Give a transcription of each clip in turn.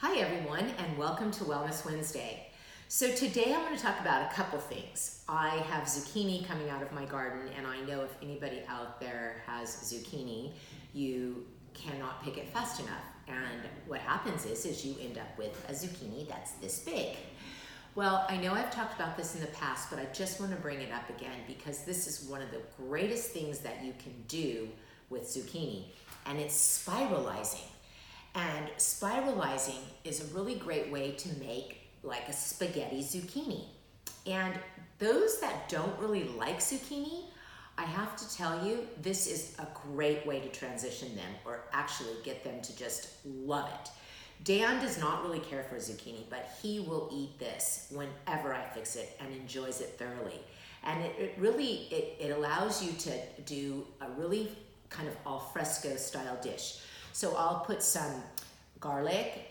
Hi everyone, and welcome to Wellness Wednesday. So today I'm going to talk about a couple things. I have zucchini coming out of my garden, and I know if anybody out there has zucchini, you cannot pick it fast enough. And what happens is you end up with a zucchini that's this big. Well, I know I've talked about this in the past, but I just want to bring it up again because this is one of the greatest things that you can do with zucchini, and it's spiralizing. And spiralizing is a really great way to make like a spaghetti zucchini. And those that don't really like zucchini, I have to tell you, this is a great way to transition them or actually get them to just love it. Dan does not really care for zucchini, but he will eat this whenever I fix it and enjoys it thoroughly. And it really allows you to do a really kind of al fresco style dish. So I'll put some garlic,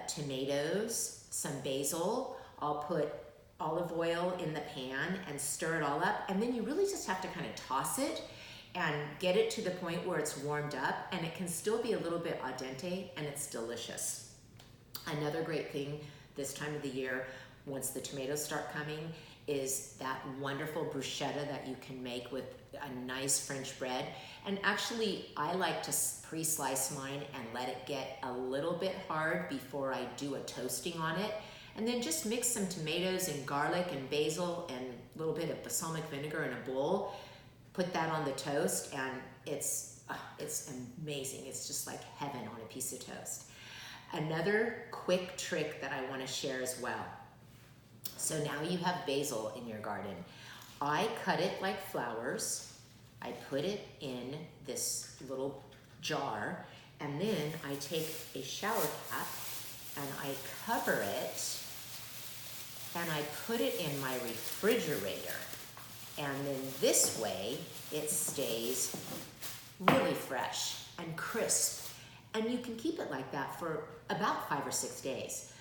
tomatoes, some basil. I'll put olive oil in the pan and stir it all up. And then you really just have to kind of toss it and get it to the point where it's warmed up, and it can still be a little bit al dente, and it's delicious. Another great thing this time of the year, once the tomatoes start coming, is that wonderful bruschetta that you can make with a nice French bread. And actually, I like to pre-slice mine and let it get a little bit hard before I do a toasting on it. And then just mix some tomatoes and garlic and basil and a little bit of balsamic vinegar in a bowl. Put that on the toast, and it's amazing. It's just like heaven on a piece of toast. Another quick trick that I want to share as well. So now you have basil in your garden. I cut it like flowers. I put it in this little jar, and then I take a shower cap and I cover it and I put it in my refrigerator. And then this way it stays really fresh and crisp. And you can keep it like that for about 5 or 6 days.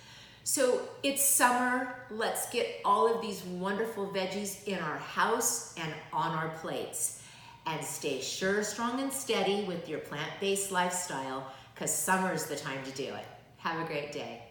So it's summer. Let's get all of these wonderful veggies in our house and on our plates. And stay sure, strong, and steady with your plant-based lifestyle, because summer is the time to do it. Have a great day.